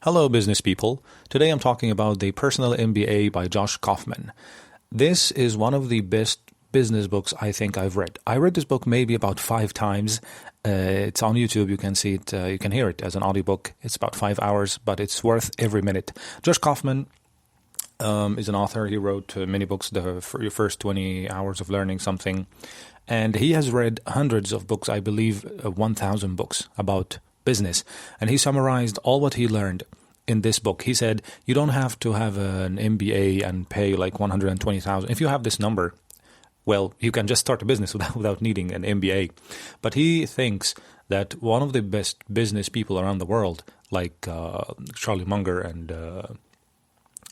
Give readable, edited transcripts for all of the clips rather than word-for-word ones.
Hello, business people. Today I'm talking about the Personal MBA by Josh Kaufman. This is one of the best business books I think I've read. I read this book maybe about 5 times. It's on YouTube. You can see it. You can hear it as an audiobook. It's about 5 hours, but it's worth every minute. Josh Kaufman is an author. He wrote many books, for your first 20 hours of learning something. And he has read hundreds of books, I believe 1,000 books about business. And he summarized all what he learned in this book. He said, you don't have to have an MBA and pay like 120,000. If you have this number, well, you can just start a business without needing an MBA. But he thinks that one of the best business people around the world, like Charlie Munger and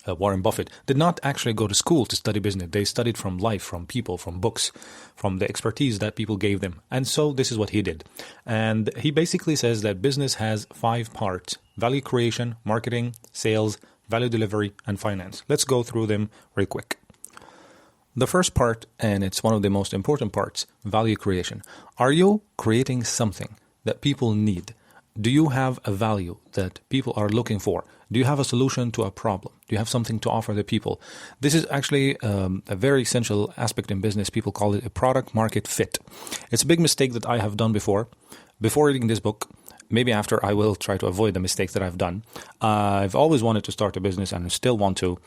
Warren Buffett, did not actually go to school to study business. They studied from life, from people, from books, from the expertise that people gave them. And so this is what he did. And he basically says that business has 5 parts: value creation, marketing, sales, value delivery, and finance. Let's go through them real quick. The first part, and it's one of the most important parts, value creation. Are you creating something that people need? Do you have a value that people are looking for? Do you have a solution to a problem? Do you have something to offer the people? This is actually a very essential aspect in business. People call it a product market fit. It's a big mistake that I have done before. Before reading this book, maybe after, I will try to avoid the mistakes that I've done. I've always wanted to start a business and still want to.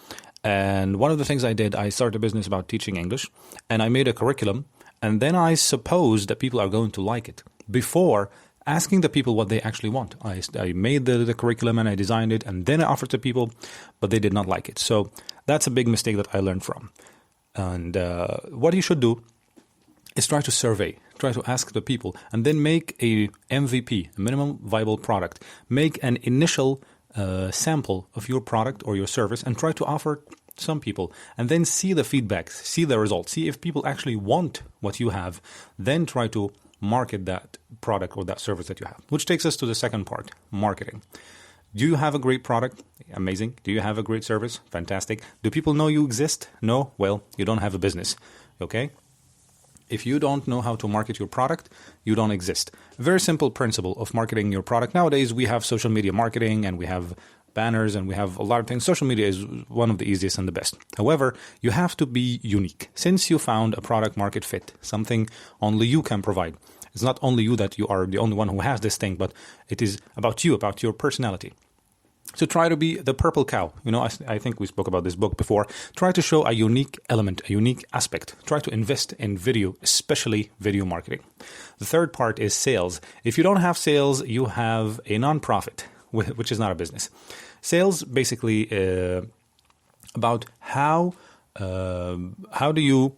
And one of the things I did, I started a business about teaching English, and I made a curriculum, and then I supposed that people are going to like it before asking the people what they actually want. I made the curriculum and I designed it, and then I offered to people, but they did not like it. So that's a big mistake that I learned from. And what you should do is try to survey, try to ask the people, and then make a MVP, a minimum viable product. Make an initial sample of your product or your service and try to offer some people, and then see the feedback, see the results, see if people actually want what you have, then try to market that product or that service that you have. Which takes us to the second part, marketing. Do you have a great product? Amazing. Do you have a great service? Fantastic. Do people know you exist? No? Well, you don't have a business. Okay? If you don't know how to market your product, you don't exist. A very simple principle of marketing your product. Nowadays, we have social media marketing and we have banners and we have a lot of things. Social media is one of the easiest and the best. However, you have to be unique. Since you found a product market fit, something only you can provide. It's not only you that you are the only one who has this thing, but it is about you, about your personality. So try to be the purple cow. You know, I think we spoke about this book before. Try to show a unique element, a unique aspect. Try to invest in video, especially video marketing. The third part is sales. If you don't have sales, you have a nonprofit, which is not a business. Sales basically about how do you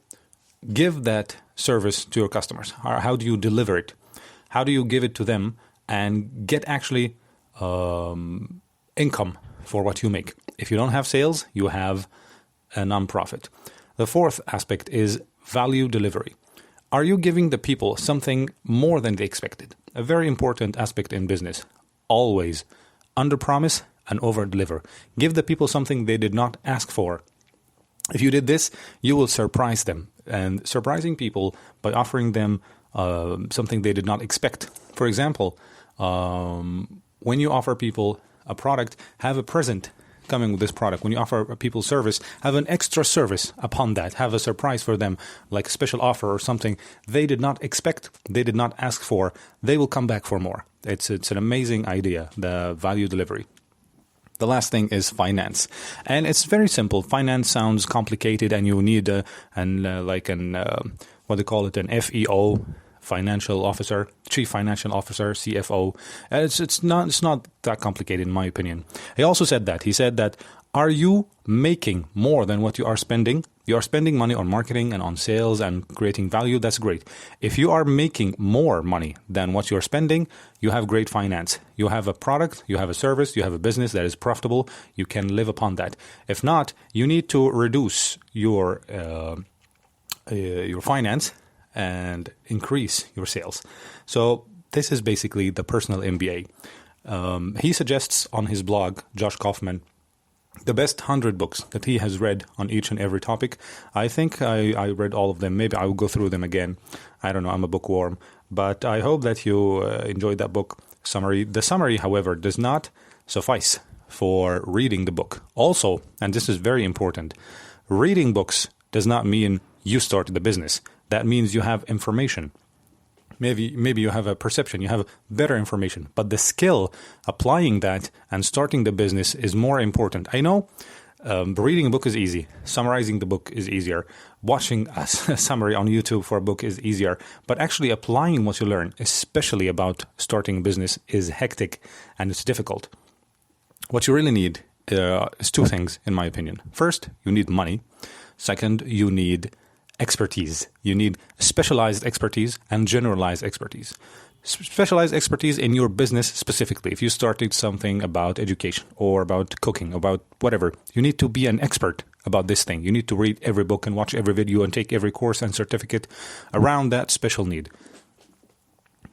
give that service to your customers? How do you deliver it? How do you give it to them and get actually income for what you make? If you don't have sales, you have a nonprofit. The fourth aspect is value delivery. Are you giving the people something more than they expected? A very important aspect in business. Always under-promise and over-deliver. Give the people something they did not ask for. If you did this, you will surprise them. And surprising people by offering them something they did not expect. For example, when you offer people a product, have a present coming with this product. When you offer people service, have an extra service upon that. Have a surprise for them, like a special offer or something they did not expect, they did not ask for. They will come back for more. It's an amazing idea, the value delivery. The last thing is finance. And it's very simple. Finance sounds complicated and you need what they call it, an FEO, financial officer, chief financial officer, CFO. It's not that complicated in my opinion. He also said that. He said that, are you making more than what you are spending? You are spending money on marketing and on sales and creating value. That's great. If you are making more money than what you're spending, you have great finance. You have a product, you have a service, you have a business that is profitable. You can live upon that. If not, you need to reduce your finance and increase your sales. So this is basically the personal MBA. He suggests on his blog, Josh Kaufman, the best 100 books that he has read on each and every topic. I think I read all of them. Maybe I will go through them again. I don't know. I'm a bookworm. But I hope that you enjoyed that book summary. The summary, however, does not suffice for reading the book. Also, and this is very important, reading books does not mean you started the business. That means you have information. Maybe you have a perception, you have better information, but the skill applying that and starting the business is more important. I know reading a book is easy. Summarizing the book is easier. Watching a summary on YouTube for a book is easier. But actually applying what you learn, especially about starting a business, is hectic and it's difficult. What you really need is two things, in my opinion. First, you need money. Second, you need expertise. You need specialized expertise and generalized expertise. Specialized expertise in your business specifically. If you started something about education or about cooking, about whatever, you need to be an expert about this thing. You need to read every book and watch every video and take every course and certificate around that special need.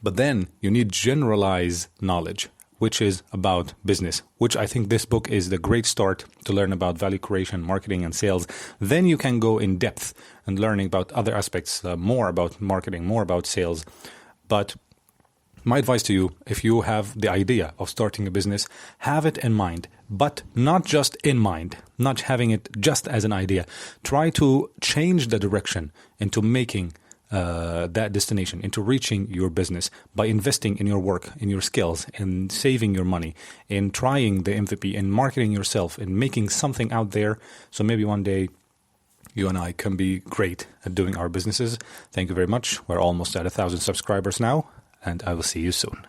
But then you need generalized knowledge, which is about business, which I think this book is the great start to learn about value creation, marketing, and sales. Then you can go in depth and learning about other aspects, more about marketing, more about sales. But my advice to you, if you have the idea of starting a business, have it in mind, but not just in mind, not having it just as an idea. Try to change the direction into making that destination, into reaching your business by investing in your work, in your skills, in saving your money, in trying the MVP, in marketing yourself, in making something out there. So maybe one day you and I can be great at doing our businesses. Thank you very much. We're almost at 1,000 subscribers now, and I will see you soon.